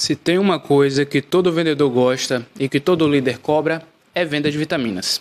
Se tem uma coisa que todo vendedor gosta e que todo líder cobra, é venda de vitaminas.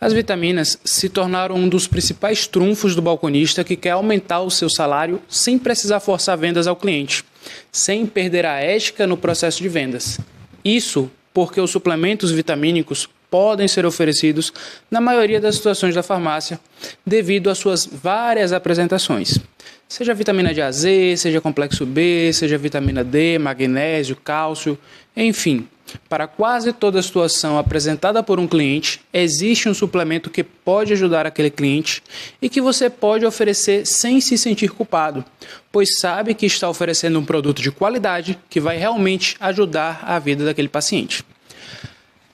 As vitaminas se tornaram um dos principais trunfos do balconista que quer aumentar o seu salário sem precisar forçar vendas ao cliente, sem perder a ética no processo de vendas. Isso porque os suplementos vitamínicos podem ser oferecidos na maioria das situações da farmácia devido às suas várias apresentações. Seja vitamina de A a Z, seja complexo B, seja vitamina D, magnésio, cálcio, enfim. Para quase toda situação apresentada por um cliente, existe um suplemento que pode ajudar aquele cliente e que você pode oferecer sem se sentir culpado, pois sabe que está oferecendo um produto de qualidade que vai realmente ajudar a vida daquele paciente.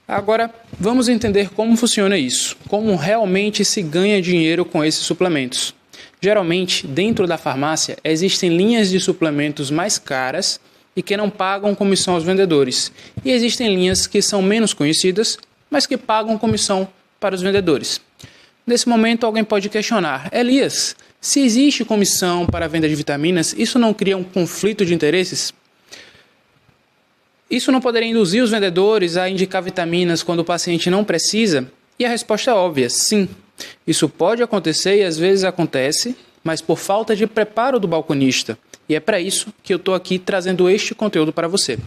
Agora, vamos entender como funciona isso, como realmente se ganha dinheiro com esses suplementos. Geralmente, dentro da farmácia, existem linhas de suplementos mais caras e que não pagam comissão aos vendedores. E existem linhas que são menos conhecidas, mas que pagam comissão para os vendedores. Nesse momento, alguém pode questionar: Elias, se existe comissão para a venda de vitaminas, isso não cria um conflito de interesses? Isso não poderia induzir os vendedores a indicar vitaminas quando o paciente não precisa? E a resposta é óbvia: sim. Isso pode acontecer e às vezes acontece, mas por falta de preparo do balconista. E é para isso que eu estou aqui trazendo este conteúdo para você.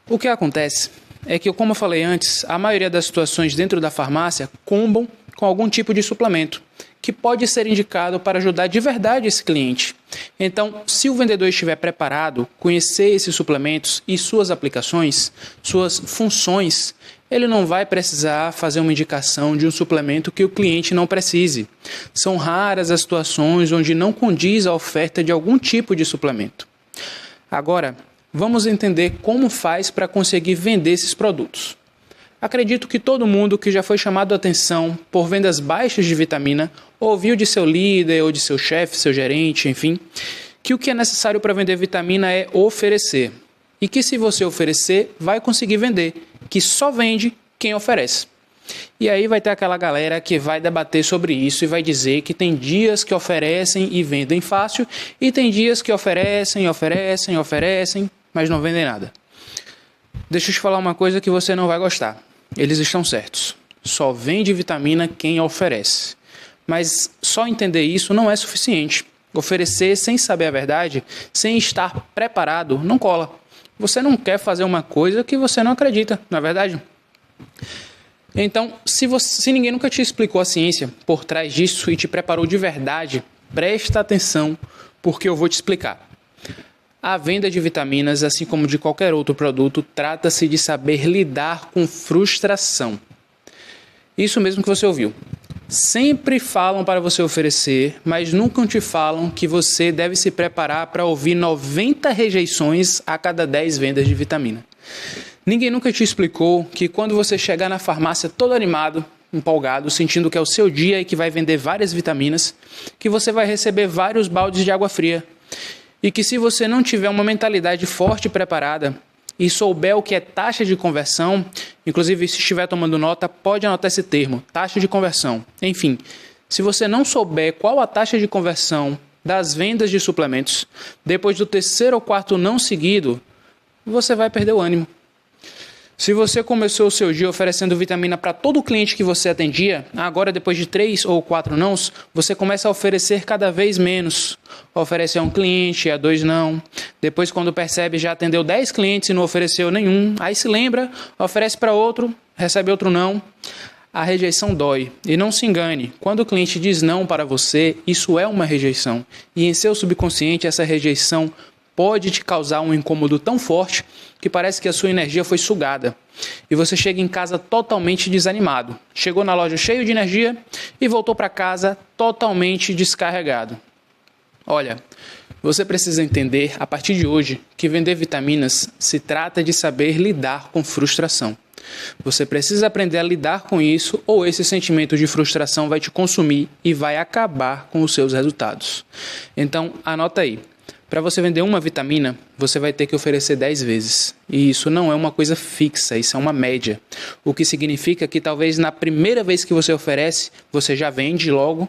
O que acontece é que, como eu falei antes, a maioria das situações dentro da farmácia combam com algum tipo de suplemento que pode ser indicado para ajudar de verdade esse cliente. Então, se o vendedor estiver preparado, conhecer esses suplementos e suas aplicações, suas funções, ele não vai precisar fazer uma indicação de um suplemento que o cliente não precise. São raras as situações onde não condiz a oferta de algum tipo de suplemento. Agora, vamos entender como faz para conseguir vender esses produtos. Acredito que todo mundo que já foi chamado a atenção por vendas baixas de vitamina ouviu de seu líder ou de seu chefe, seu gerente, enfim, que o que é necessário para vender vitamina é oferecer. E que se você oferecer, vai conseguir vender, que só vende quem oferece. E aí vai ter aquela galera que vai debater sobre isso e vai dizer que tem dias que oferecem e vendem fácil e tem dias que oferecem, mas não vendem nada. Deixa eu te falar uma coisa que você não vai gostar. Eles estão certos. Só vende vitamina quem oferece. Mas só entender isso não é suficiente. Oferecer sem saber a verdade, sem estar preparado, não cola. Você não quer fazer uma coisa que você não acredita, não é verdade? Então, se ninguém nunca te explicou a ciência por trás disso e te preparou de verdade, presta atenção porque eu vou te explicar. A venda de vitaminas, assim como de qualquer outro produto, trata-se de saber lidar com frustração. Isso mesmo que você ouviu. Sempre falam para você oferecer, mas nunca te falam que você deve se preparar para ouvir 90 rejeições a cada 10 vendas de vitamina. Ninguém nunca te explicou que quando você chegar na farmácia todo animado, empolgado, sentindo que é o seu dia e que vai vender várias vitaminas, que você vai receber vários baldes de água fria. E que se você não tiver uma mentalidade forte e preparada e souber o que é taxa de conversão, inclusive se estiver tomando nota, pode anotar esse termo, taxa de conversão. Enfim, se você não souber qual a taxa de conversão das vendas de suplementos, depois do terceiro ou quarto não seguido, você vai perder o ânimo. Se você começou o seu dia oferecendo vitamina para todo cliente que você atendia, agora depois de 3 ou 4 nãos, você começa a oferecer cada vez menos. Oferece a um cliente, a 2 não. Depois, quando percebe, já atendeu 10 clientes e não ofereceu nenhum. Aí se lembra, oferece para outro, recebe outro não. A rejeição dói. E não se engane, quando o cliente diz não para você, isso é uma rejeição. E em seu subconsciente, essa rejeição pode te causar um incômodo tão forte que parece que a sua energia foi sugada. E você chega em casa totalmente desanimado. Chegou na loja cheio de energia e voltou para casa totalmente descarregado. Olha, você precisa entender, a partir de hoje, que vender vitaminas se trata de saber lidar com frustração. Você precisa aprender a lidar com isso ou esse sentimento de frustração vai te consumir e vai acabar com os seus resultados. Então, anota aí. Para você vender uma vitamina, você vai ter que oferecer 10 vezes. E isso não é uma coisa fixa, isso é uma média. O que significa que talvez na primeira vez que você oferece, você já vende logo.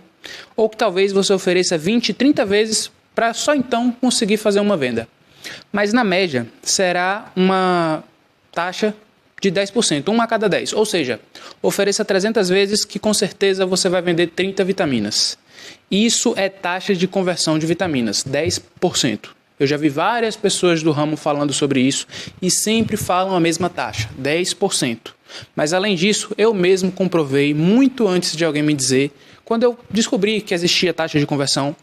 Ou que talvez você ofereça 20, 30 vezes para só então conseguir fazer uma venda. Mas na média será uma taxa de 10%, 1 a cada 10. Ou seja, ofereça 300 vezes que com certeza você vai vender 30 vitaminas. Isso é taxa de conversão de vitaminas, 10%. Eu já vi várias pessoas do ramo falando sobre isso e sempre falam a mesma taxa, 10%. Mas além disso, eu mesmo comprovei muito antes de alguém me dizer, quando eu descobri que existia taxa de conversão,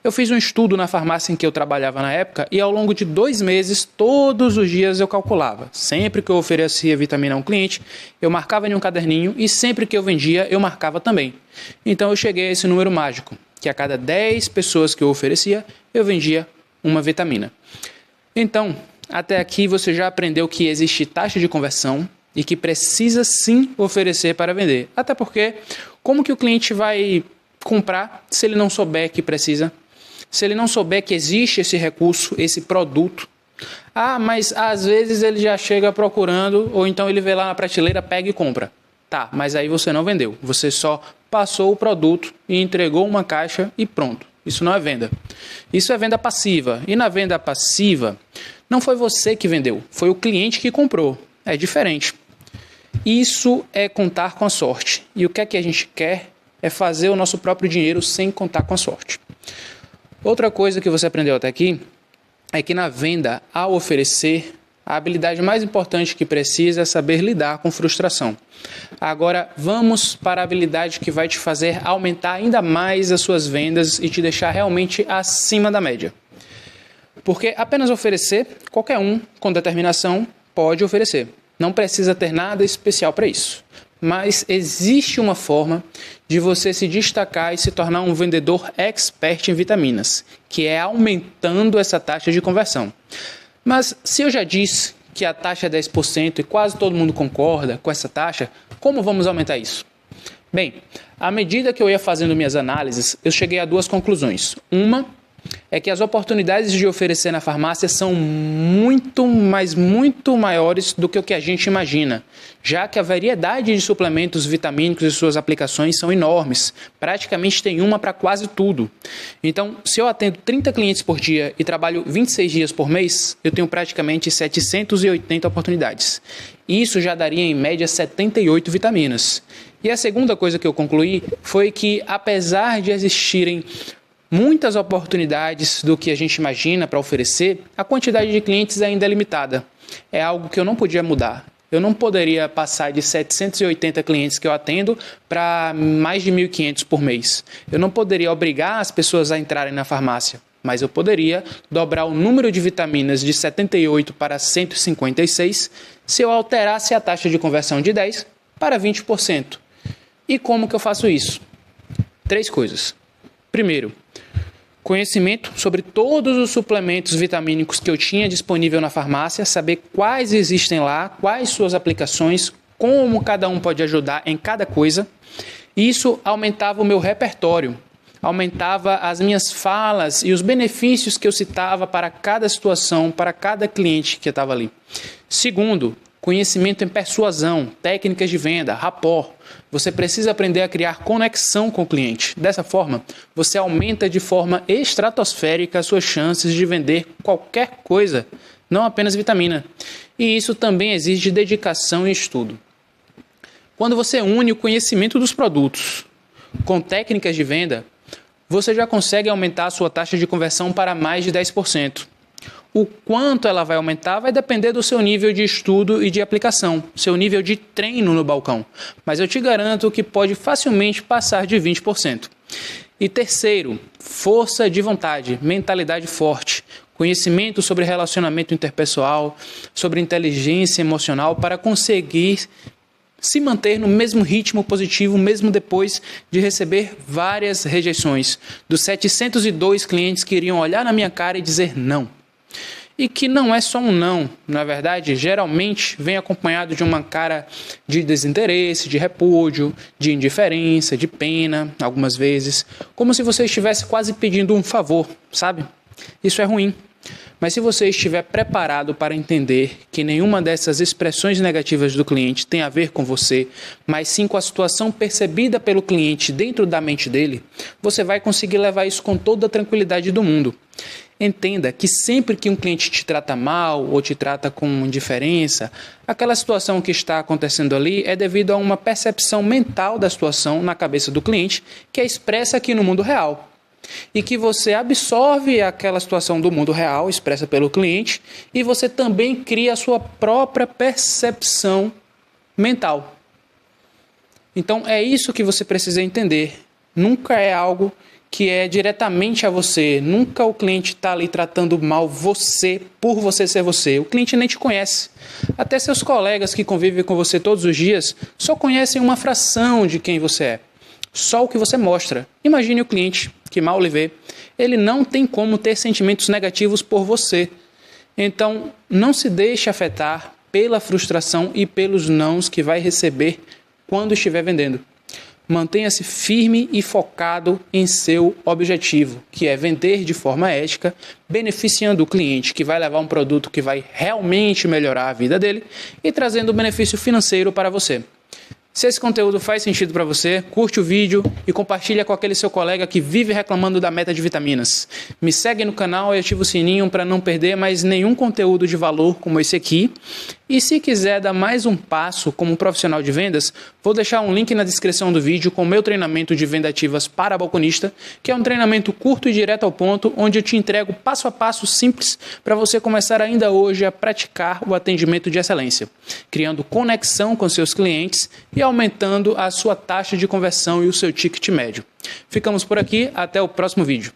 eu fiz um estudo na farmácia em que eu trabalhava na época e ao longo de 2 meses, todos os dias eu calculava. Sempre que eu oferecia vitamina a um cliente, eu marcava em um caderninho e sempre que eu vendia, eu marcava também. Então eu cheguei a esse número mágico, que a cada 10 pessoas que eu oferecia, eu vendia uma vitamina. Então, até aqui você já aprendeu que existe taxa de conversão e que precisa sim oferecer para vender. Até porque, como que o cliente vai comprar se ele não souber que precisa? Se ele não souber que existe esse recurso, esse produto? Ah, mas às vezes ele já chega procurando, ou então ele vê lá na prateleira, pega e compra. Tá, mas aí você não vendeu. Você só passou o produto e entregou uma caixa e pronto. Isso não é venda. Isso é venda passiva. E na venda passiva, não foi você que vendeu, foi o cliente que comprou. É diferente. Isso é contar com a sorte. E o que é que a gente quer é fazer o nosso próprio dinheiro sem contar com a sorte. Outra coisa que você aprendeu até aqui é que na venda, ao oferecer, a habilidade mais importante que precisa é saber lidar com frustração. Agora, vamos para a habilidade que vai te fazer aumentar ainda mais as suas vendas e te deixar realmente acima da média. Porque apenas oferecer, qualquer um com determinação pode oferecer. Não precisa ter nada especial para isso. Mas existe uma forma de você se destacar e se tornar um vendedor expert em vitaminas, que é aumentando essa taxa de conversão. Mas se eu já disse que a taxa é 10% e quase todo mundo concorda com essa taxa, como vamos aumentar isso? Bem, à medida que eu ia fazendo minhas análises, eu cheguei a 2 conclusões. Uma é que as oportunidades de oferecer na farmácia são muito maiores do que o que a gente imagina, já que a variedade de suplementos vitamínicos e suas aplicações são enormes, praticamente tem uma para quase tudo. Então, se eu atendo 30 clientes por dia e trabalho 26 dias por mês, eu tenho praticamente 780 oportunidades. Isso já daria em média 78 vitaminas. E a segunda coisa que eu concluí foi que, apesar de existirem muitas oportunidades do que a gente imagina para oferecer, a quantidade de clientes ainda é limitada. É algo que eu não podia mudar. Eu não poderia passar de 780 clientes que eu atendo para mais de 1.500 por mês. Eu não poderia obrigar as pessoas a entrarem na farmácia, mas eu poderia dobrar o número de vitaminas de 78 para 156 se eu alterasse a taxa de conversão de 10 para 20%. E como que eu faço isso? 3 coisas. Primeiro, conhecimento sobre todos os suplementos vitamínicos que eu tinha disponível na farmácia, saber quais existem lá, quais suas aplicações, como cada um pode ajudar em cada coisa. Isso aumentava o meu repertório, aumentava as minhas falas e os benefícios que eu citava para cada situação, para cada cliente que estava ali. Segundo, conhecimento em persuasão, técnicas de venda, rapport. Você precisa aprender a criar conexão com o cliente. Dessa forma, você aumenta de forma estratosférica as suas chances de vender qualquer coisa, não apenas vitamina. E isso também exige dedicação e estudo. Quando você une o conhecimento dos produtos com técnicas de venda, você já consegue aumentar a sua taxa de conversão para mais de 10%. O quanto ela vai aumentar vai depender do seu nível de estudo e de aplicação, seu nível de treino no balcão. Mas eu te garanto que pode facilmente passar de 20%. E terceiro, força de vontade, mentalidade forte, conhecimento sobre relacionamento interpessoal, sobre inteligência emocional para conseguir se manter no mesmo ritmo positivo, mesmo depois de receber várias rejeições. Dos 702 clientes que iriam olhar na minha cara e dizer não. E que não é só um não, na verdade, geralmente vem acompanhado de uma cara de desinteresse, de repúdio, de indiferença, de pena, algumas vezes, como se você estivesse quase pedindo um favor, sabe? Isso é ruim. Mas se você estiver preparado para entender que nenhuma dessas expressões negativas do cliente tem a ver com você, mas sim com a situação percebida pelo cliente dentro da mente dele, você vai conseguir levar isso com toda a tranquilidade do mundo. Entenda que sempre que um cliente te trata mal ou te trata com indiferença, aquela situação que está acontecendo ali é devido a uma percepção mental da situação na cabeça do cliente que é expressa aqui no mundo real. E que você absorve aquela situação do mundo real, expressa pelo cliente, e você também cria a sua própria percepção mental. Então é isso que você precisa entender. Nunca é algo que é diretamente a você. Nunca o cliente está ali tratando mal você por você ser você. O cliente nem te conhece. Até seus colegas que convivem com você todos os dias só conhecem uma fração de quem você é. Só o que você mostra. Imagine o cliente que mal lhe vê. Ele não tem como ter sentimentos negativos por você. Então, não se deixe afetar pela frustração e pelos nãos que vai receber quando estiver vendendo. Mantenha-se firme e focado em seu objetivo, que é vender de forma ética, beneficiando o cliente, que vai levar um produto que vai realmente melhorar a vida dele e trazendo benefício financeiro para você. Se esse conteúdo faz sentido para você, curte o vídeo e compartilha com aquele seu colega que vive reclamando da meta de vitaminas. Me segue no canal e ativa o sininho para não perder mais nenhum conteúdo de valor como esse aqui. E se quiser dar mais um passo como profissional de vendas, vou deixar um link na descrição do vídeo com o meu treinamento de vendativas para balconista, que é um treinamento curto e direto ao ponto, onde eu te entrego passo a passo simples para você começar ainda hoje a praticar o atendimento de excelência, criando conexão com seus clientes e aumentando a sua taxa de conversão e o seu ticket médio. Ficamos por aqui, até o próximo vídeo.